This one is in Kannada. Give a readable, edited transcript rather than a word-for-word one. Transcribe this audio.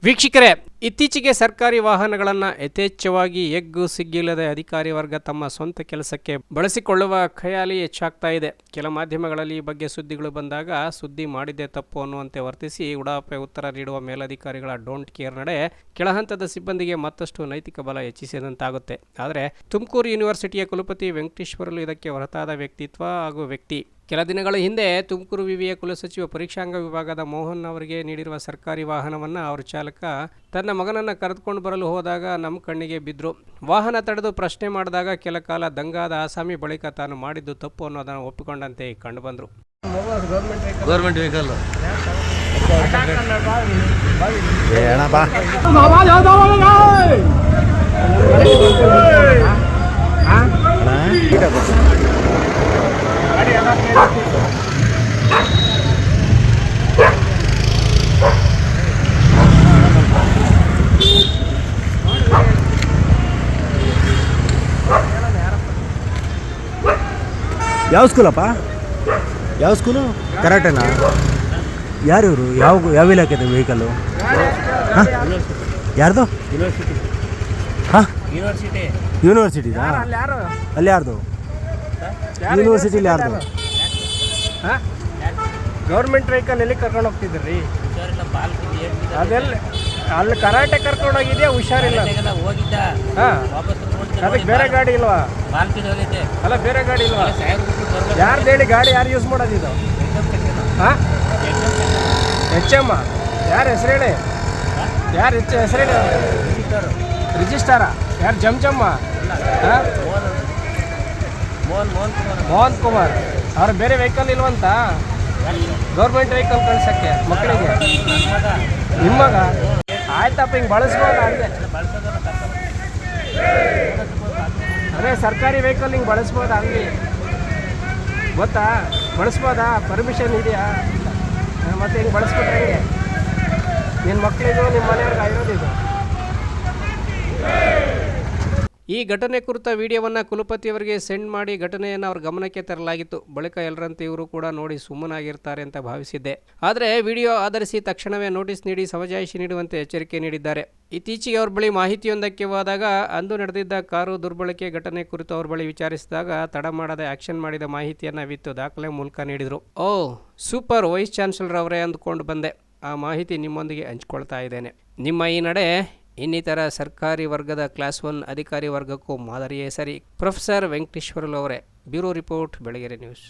ವೀಕ್ಷಕರೇ, ಇತ್ತೀಚೆಗೆ ಸರ್ಕಾರಿ ವಾಹನಗಳನ್ನು ಯಥೇಚ್ಛವಾಗಿ ಎಗ್ಗು ಸಿಗ್ಗಿಲ್ಲದೆ ಅಧಿಕಾರಿ ವರ್ಗ ತಮ್ಮ ಸ್ವಂತ ಕೆಲಸಕ್ಕೆ ಬಳಸಿಕೊಳ್ಳುವ ಖಯಾಲಿ ಹೆಚ್ಚಾಗ್ತಾ ಇದೆ. ಕೆಲ ಮಾಧ್ಯಮಗಳಲ್ಲಿ ಈ ಬಗ್ಗೆ ಸುದ್ದಿಗಳು ಬಂದಾಗ ಸುದ್ದಿ ಮಾಡಿದ್ದೇ ತಪ್ಪು ಅನ್ನುವಂತೆ ವರ್ತಿಸಿ ಉಡಾಫೆ ಉತ್ತರ ನೀಡುವ ಮೇಲಧಿಕಾರಿಗಳ ಡೋಂಟ್ ಕೇರ್ ನಡೆ ಕೆಳಹಂತದ ಸಿಬ್ಬಂದಿಗೆ ಮತ್ತಷ್ಟು ನೈತಿಕ ಬಲ ಹೆಚ್ಚಿಸಿದಂತಾಗುತ್ತೆ. ಆದರೆ ತುಮಕೂರು ಯೂನಿವರ್ಸಿಟಿಯ ಕುಲಪತಿ ವೆಂಕಟೇಶ್ವರಲು ಇದಕ್ಕೆ ಹೊರತಾದ ವ್ಯಕ್ತಿತ್ವ ಹಾಗೂ ವ್ಯಕ್ತಿ. ಕೆಲ ದಿನಗಳ ಹಿಂದೆ ತುಮಕೂರು ವಿವಿಯ ಕುಲಸಚಿವ ಪರೀಕ್ಷಾಂಗ ವಿಭಾಗದ ಮೋಹನ್ ಅವರಿಗೆ ನೀಡಿರುವ ಸರ್ಕಾರಿ ವಾಹನವನ್ನು ಅವರ ಚಾಲಕ ತನ್ನ ಮಗನನ್ನು ಕರೆದುಕೊಂಡು ಬರಲು ಹೋದಾಗ ನಮ್ಮ ಕಣ್ಣಿಗೆ ಬಿದ್ದರು. ವಾಹನ ತಡೆದು ಪ್ರಶ್ನೆ ಮಾಡಿದಾಗ ಕೆಲ ಕಾಲ ದಂಗಾದ ಆಸಾಮಿ ಬಳಿಕ ತಾನು ಮಾಡಿದ್ದು ತಪ್ಪು ಅನ್ನೋದನ್ನು ಒಪ್ಪಿಕೊಂಡಂತೆ ಕಂಡು ಬಂದರು. ಗೌರ್ಮೆಂಟ್ ವೆಹಿಕಲ್ ಯಾವ ಸ್ಕೂಲಪ್ಪ? ಯಾವ ಸ್ಕೂಲು? ಕರಾಟೆನಾ? ಯಾರು ಇವರು? ಯಾವ ಇಲಾಖೆದು ವೆಹಿಕಲ್ಲು? ಹಾಂ, ಯಾರ್ದು? ಹಾಂ, ಯೂನಿವರ್ಸಿಟಿದಾ? ಅಲ್ಲಿ ಯಾರ್ದು? ಯೂನಿವರ್ಸಿಟಿಲಿ ಯಾರ್ದು? ಗೌರ್ಮೆಂಟ್ ವೆಹಿಕಲ್ ಎಲ್ಲಿ ಕರ್ಕೊಂಡು ಹೋಗ್ತಿದ್ರಿ? ಅದೆಲ್ಲ ಅಲ್ಲಿ ಕರಾಟೆ ಕರ್ಕೊಂಡು ಹೋಗಿದ್ಯಾ? ಹುಷಾರಿಲ್ಲ ಹಾಂ, ಅದಕ್ಕೆ ಬೇರೆ ಗಾಡಿ ಇಲ್ವಾ? ಅಲ್ಲ, ಬೇರೆ ಗಾಡಿ ಇಲ್ವಾ? ಯಾರ್ದು ಹೇಳಿ? ಗಾಡಿ ಯಾರು ಯೂಸ್ ಮಾಡೋದಿದು? ಹಾಂ, HM ಯಾರು ಹೆಸರು ಹೇಳಿ? ಯಾರು ಹೆಸರು ಹೇಳಿ? ರಿಜಿಸ್ಟಾರಾ? ಯಾರು? ಜಮ್ ಹಾಂ, ಮೋಹನ್ ಕುಮಾರ್. ಅವ್ರು ಬೇರೆ ವೆಹಿಕಲ್ ಇಲ್ವಂತ? ಗೌರ್ಮೆಂಟ್ ವೆಹಿಕಲ್ ಕಳ್ಸೋಕ್ಕೆ ಮಕ್ಕಳಿಗೆ? ನಿಮ್ಮಗ ಆಯ್ತಪ್ಪ, ಹಿಂಗೆ ಬಳಸ್ಬೋದಾ ಅಂದೆ. ಅದೇ ಸರ್ಕಾರಿ ವೆಹಿಕಲ್ ಹಿಂಗೆ ಬಳಸ್ಬೋದಾ ಹಂಗೆ? ಗೊತ್ತಾ? ಬಳಸ್ಬೋದಾ? ಪರ್ಮಿಷನ್ ಇದೆಯಾ? ಮತ್ತೆ ಹಿಂಗೆ ಬಳಸ್ಬಿಟ್ರೆ ಹೆಂಗೆ? ನಿನ್ನ ಮಕ್ಕಳಿಗೂ ನಿಮ್ಮ ಮನೆಯವ್ರಿಗೆ ಆಗಿರೋದಿದು. ಈ ಘಟನೆ ಕುರಿತ ವಿಡಿಯೋವನ್ನು ಕುಲಪತಿಯವರಿಗೆ ಸೆಂಡ್ ಮಾಡಿ ಘಟನೆಯನ್ನು ಅವ್ರ ಗಮನಕ್ಕೆ ತರಲಾಗಿತ್ತು. ಬಳಿಕ ಎಲ್ಲರಂತೆ ಇವರು ಕೂಡ ನೋಡಿ ಸುಮ್ಮನಾಗಿರ್ತಾರೆ ಅಂತ ಭಾವಿಸಿದ್ದೆ. ಆದರೆ ವಿಡಿಯೋ ಆಧರಿಸಿ ತಕ್ಷಣವೇ ನೋಟಿಸ್ ನೀಡಿ ಸಮಜಾಯಿಷಿ ನೀಡುವಂತೆ ಎಚ್ಚರಿಕೆ ನೀಡಿದ್ದಾರೆ. ಇತ್ತೀಚೆಗೆ ಅವ್ರ ಬಳಿ ಮಾಹಿತಿಯೊಂದಕ್ಕೆ ಹೋದಾಗ ಅಂದು ನಡೆದಿದ್ದ ಕಾರು ದುರ್ಬಳಕೆ ಘಟನೆ ಕುರಿತು ಅವ್ರ ಬಳಿ ವಿಚಾರಿಸಿದಾಗ ತಡ ಮಾಡದೆ ಆಕ್ಷನ್ ಮಾಡಿದ ಮಾಹಿತಿಯನ್ನು ವಿತ್ತು ದಾಖಲೆ ಮೂಲಕ ನೀಡಿದರು. ಓ ಸೂಪರ್, ವೈಸ್ ಚಾನ್ಸಲರ್ ಅವರೇ ಅಂದ್ಕೊಂಡು ಬಂದೆ. ಆ ಮಾಹಿತಿ ನಿಮ್ಮೊಂದಿಗೆ ಹಂಚ್ಕೊಳ್ತಾ ಇದ್ದೇನೆ. ನಿಮ್ಮ ಈ ನಡೆ ಇನ್ನಿತರ ಸರ್ಕಾರಿ ವರ್ಗದ ಕ್ಲಾಸ್ 1 ಅಧಿಕಾರಿ ವರ್ಗಕ್ಕೂ ಮಾದರಿಯೇ ಸರಿ. ಪ್ರೊಫೆಸರ್ ವೆಂಕಟೇಶ್ವರಲು ಅವರೇ. Bureau report, Belagere news.